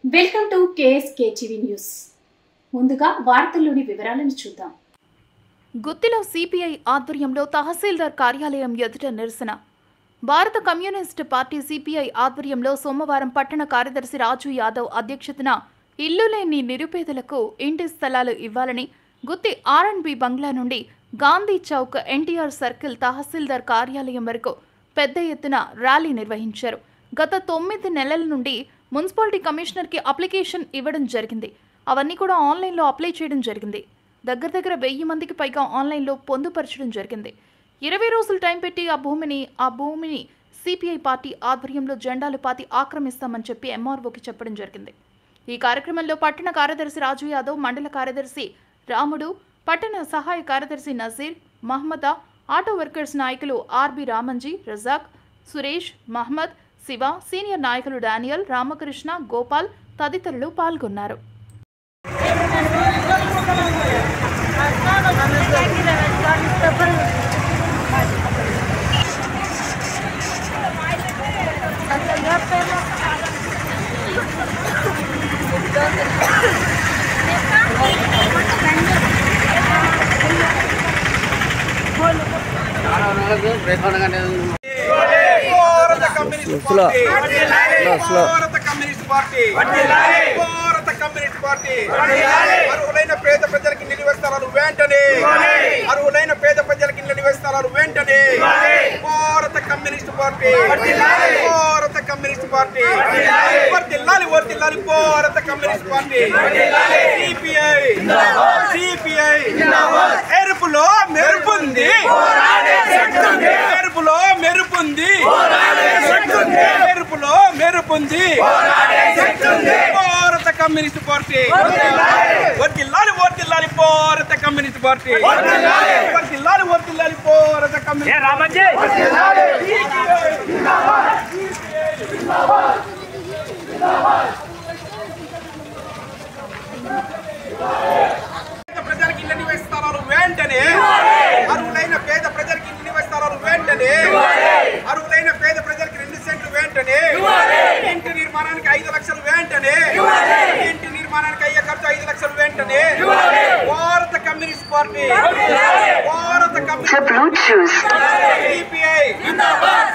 Welcome to KSK TV news. ముందుగా వార్తల్లోని వివరాలను చూద్దాం. గుత్తిలో సిపిఐ ఆధ్వర్యంలో తహసీల్దార్ కార్యాలయం ఎదుట నిరసన. భారత కమ్యూనిస్ట్ పార్టీ సిపిఐ ఆధ్వర్యంలో సోమవారం పట్టణ కార్యదర్శి రాజు యాదవ్ అధ్యక్షతన ఇల్లు లేని నిరుపేదలకు ఇంటి స్థలాలు ఇవ్వాలని గుత్తి ఆర్ఎండ్బి బంగ్లా నుండి గాంధీ చౌక్ ఎన్టీఆర్ సర్కిల్ తహసీల్దార్ కార్యాలయం వరకు పెద్ద ఎత్తున ర్యాలీ నిర్వహించారు. గత 9 నెలల నుండి మున్సిపాలిటీ కమిషనర్కి అప్లికేషన్ ఇవ్వడం జరిగింది. అవన్నీ కూడా ఆన్లైన్లో అప్లై చేయడం జరిగింది. దగ్గర 1000 మందికి పైగా ఆన్లైన్లో పొందుపరచడం జరిగింది. 20 రోజులు టైం పెట్టి ఆ భూమిని సిపిఐ పార్టీ ఆధ్వర్యంలో జెండాలు పాతి ఆక్రమిస్తామని చెప్పి ఎంఆర్ఓకి చెప్పడం జరిగింది. ఈ కార్యక్రమంలో పట్టణ కార్యదర్శి రాజు యాదవ్, మండల కార్యదర్శి రాముడు, పట్టణ సహాయ కార్యదర్శి నజీర్, మహమ్మదా, ఆటో వర్కర్స్ నాయకులు ఆర్బి రామంజీ, రజాక్, సురేష్, మహమ్మద్, శివ, సీనియర్ నాయకులు డానియల్, రామకృష్ణ, గోపాల్ తదితరులు పాల్గొన్నారు. అర్హులైన పేద ప్రజలకు ఇళ్ల స్థలాలు వెంటనే, అర్హులైన పేద ప్రజలకు ఇళ్ల స్థలాలు వెంటనే. Bharata communist party, Bharata communist party వర్ధిల్లాలి, వర్ధిల్లాలి Bharata communist party. CPI, CPI ఎరుపులో మెరుపుంది, మెరుపులో మెరుపుంది, మెరుపులో మెరుపుంది. భారత కమ్యూనిస్ట్ పార్టీ వర్ధిల్లాలి, వర్ధిల్లాలి భారత కమ్యూనిస్ట్ పార్టీ. వర్ధిల్లాలి, వర్ధిల్లాలి భారత కమ్యూనిస్ట్ ప్రజలకు ఇళ్ల నివేశిస్తారు వెంటనే, అర్హులైన పేద ప్రజలకు ఇళ్ల నివేశిస్తారు వెంటనే, అర్హులైన పేద ప్రజలకు 2 సెంట్లు వెంటనే, ఇంటి నిర్మాణానికి 5 లక్షలు వెంటనే, ఇంటి నిర్మాణానికి అయ్యే ఖర్చు 5 లక్షలు వెంటనే. Bharata communist party, Bharata communist CPI,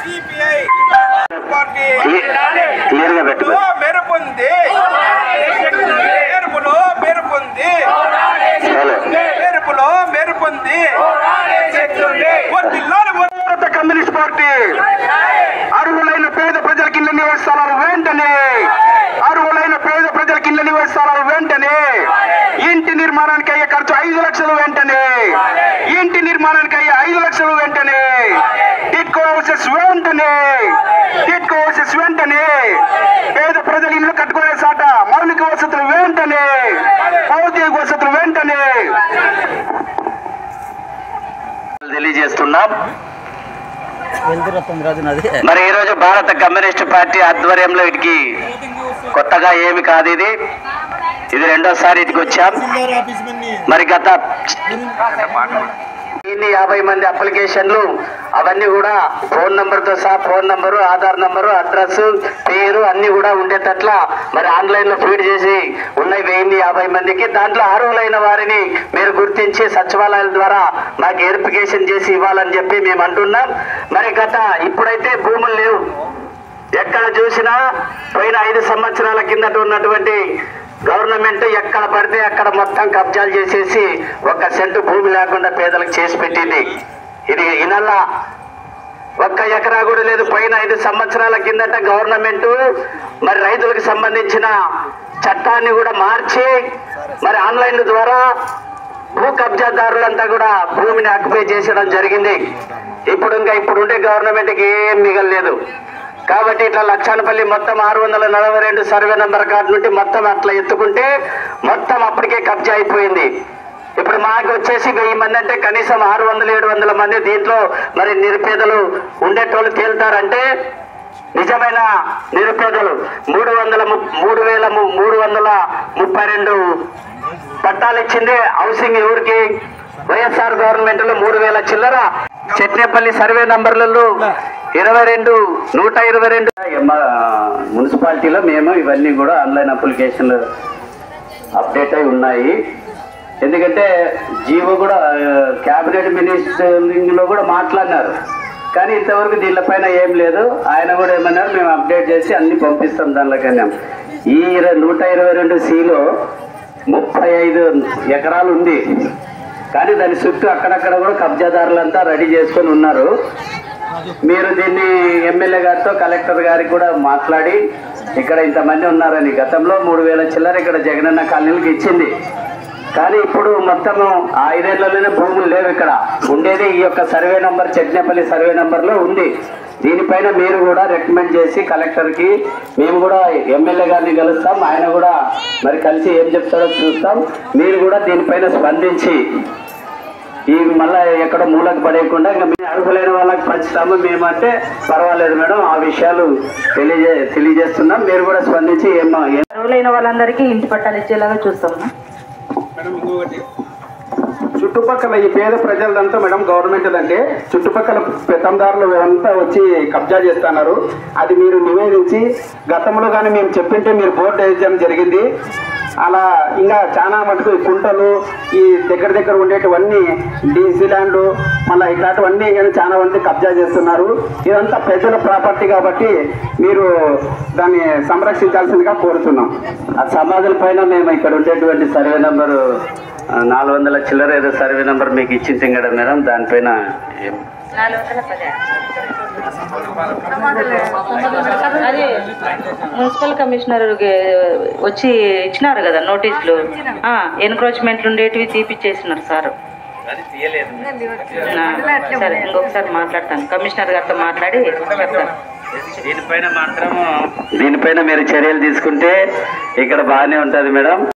CPI party మెరుపుంది, మెరుపులో మెరుపుంది, మెరుపులో మెరుపుంది. భారత కమ్యూనిస్ట్ పార్టీ అర్హులైన పేద ప్రజలకు ఇళ్ల నివాస స్థలాలు వెంటనే, అర్హులైన పేద ప్రజలకు ఇళ్ల నివాస స్థలాలు వెంటనే, ఇంటి నిర్మాణానికి అయ్యే ఖర్చు 5 లక్షలు వెంటనే, ఇంటి నిర్మాణానికి అయ్యే 5 లక్షలు వెంటనే, టిట్కో హౌసెస్ వెంటనే, టిట్కో హౌసెస్ వెంటనే, పేద ప్రజలు ఇల్లు కట్టుకునే సాట మౌలిక వసతులు వెంటనే, భౌతిక వసతులు వెంటనే తెలియజేస్తున్నాం. మరి ఈరోజు భారత కమ్యూనిస్ట్ పార్టీ ఆధ్వర్యంలో ఇటుకి కొత్తగా ఏమి కాదు, ఇది రెండోసారి ఇటుకి వచ్చాం. మరి గత 50 మంది అప్లికేషన్లు అవన్నీ కూడా ఫోన్ నంబర్తో సహా, phone number, Aadhaar number, address, పేరు అన్ని కూడా ఉండేటట్ల మరి ఆన్లైన్లో ఫీడ్ చేసి ఉన్నాయి 1050 మందికి. దాంట్లో అర్హులైన వారిని మీరు గుర్తించి సచివాలయాల ద్వారా మాకు వెరిఫికేషన్ చేసి ఇవ్వాలని చెప్పి మేము అంటున్నాం. మరి ఇప్పుడైతే భూములు లేవు, ఎక్కడ చూసినా పోయిన 5 సంవత్సరాల కిందట ఉన్నటువంటి గవర్నమెంట్ ఎక్కడ పడితే అక్కడ మొత్తం కబ్జాలు చేసేసి 1 సెంటు భూమి లేకుండా పేదలకు చేసి పెట్టింది. ఇది ఇనల్లా 1 ఎకరా కూడా లేదు. పోయిన 5 సంవత్సరాల కిందట గవర్నమెంట్ మరి రైతులకు సంబంధించిన చట్టాన్ని కూడా మార్చి మరి ఆన్లైన్ ద్వారా భూ కబ్జాదారులంతా కూడా భూమిని ఆక్యుపై చేసడం జరిగింది. ఇప్పుడు ఉండే గవర్నమెంట్కి ఏం మిగలలేదు. కాబట్టి ఇట్లా లక్షానపల్లి మొత్తం 642 సర్వే నెంబర్ కార్డు నుండి మొత్తం అట్లా ఎత్తుకుంటే మొత్తం అప్పటికే కబ్జా అయిపోయింది. ఇప్పుడు మాకు వచ్చేసి 1000 మంది అంటే కనీసం 600-700 మంది దీంట్లో మరి నిరుపేదలు ఉండేటోళ్ళు తేలుతారంటే నిజమైన నిరుపేదలు 3332 పట్టాలు ఇచ్చింది హౌసింగ్ ఎవరికి? వైఎస్ఆర్ గవర్నమెంట్ లో 3000 చిల్లర. చెట్నేపల్లి సర్వే నంబర్లలో 122 మున్సిపాలిటీలో మేము ఇవన్నీ కూడా ఆన్లైన్ అప్లికేషన్లు అప్డేట్ అయి ఉన్నాయి. ఎందుకంటే జీవో కూడా క్యాబినెట్ మినిస్టరింగ్లో కూడా మాట్లాడినారు, కానీ ఇంతవరకు దీనిపైన ఏం లేదు. ఆయన కూడా ఏమన్నారు, మేము అప్డేట్ చేసి అన్ని పంపిస్తాం దానిలోకన్నా. ఈ 122Cలో 35 ఎకరాలు ఉంది, కానీ దాని చుట్టూ అక్కడక్కడ కూడా కబ్జాదారులంతా రెడీ చేసుకొని ఉన్నారు. మీరు దీన్ని ఎమ్మెల్యే గారితో కలెక్టర్ గారికి కూడా మాట్లాడి ఇక్కడ ఇంతమంది ఉన్నారని, గతంలో 3000 చిల్లర ఇక్కడ జగనన్న కాలనీలకు ఇచ్చింది, కానీ ఇప్పుడు మొత్తము 5 ఏళ్లలోనే భూములు లేవు. ఇక్కడ ఉండేది ఈ యొక్క సర్వే నంబర్, చెట్నేపల్లి సర్వే నంబర్లో ఉంది. దీనిపైన మీరు కూడా రికమెండ్ చేసి కలెక్టర్కి, మేము కూడా ఎమ్మెల్యే గారిని కలుస్తాం, ఆయన కూడా మరి కలిసి ఏం చెప్తాడో చూస్తాం. మీరు కూడా దీనిపైన స్పందించి ఈ మళ్ళీ ఎక్కడ మూలకు పడేయకుండా ఇంకా మేము అర్హులైన వాళ్ళకి పంచుతాము. మేమంటే పర్వాలేదు మేడం, ఆ విషయాలు తెలియజేస్తున్నాం. మీరు కూడా స్పందించి అర్హులైన వాళ్ళందరికీ ఇంటి పట్టాలు ఇచ్చేలాగా చూస్తాం. చుట్టుపక్కల ఈ పేద ప్రజలంతా మేడం గవర్నమెంట్ అంటే చుట్టుపక్కల పెత్తందారులు అంతా వచ్చి కబ్జా చేస్తున్నారు. అది మీరు నివేదించి, గతంలో కానీ మేము చెప్పింటే మీరు బోర్డు వేయడం జరిగింది. అలా ఇంకా చాలా మటుకు ఈ కుంటలు, ఈ దగ్గర ఉండేటివన్నీ డీసీ ల్యాండ్, మళ్ళీ ఇట్లాంటివన్నీ కానీ చాలా మంది కబ్జా చేస్తున్నారు. ఇదంతా ప్రజల ప్రాపర్టీ కాబట్టి మీరు దాన్ని సంరక్షించాల్సిందిగా కోరుతున్నాం. ఆ సమాధుల పైన మేము ఇక్కడ ఉండేటువంటి సర్వే నెంబరు 400 చిల్లర ఏదో సర్వే నెంబర్ మీకు ఇచ్చింది కదా మేడం, దానిపైన అది మున్సిపల్ కమిషనర్ వచ్చి ఇచ్చినారు కదా నోటీసులు, ఎన్క్రోచ్మెంట్లు ఉండేటివి తీపిచ్చేసినారు సార్. సరే, ఇంకొకసారి మాట్లాడతాను, కమిషనర్ గారితో మాట్లాడి చెప్తాను. దీనిపైన మీరు చర్యలు తీసుకుంటే ఇక్కడ బాగానే ఉంటుంది మేడం.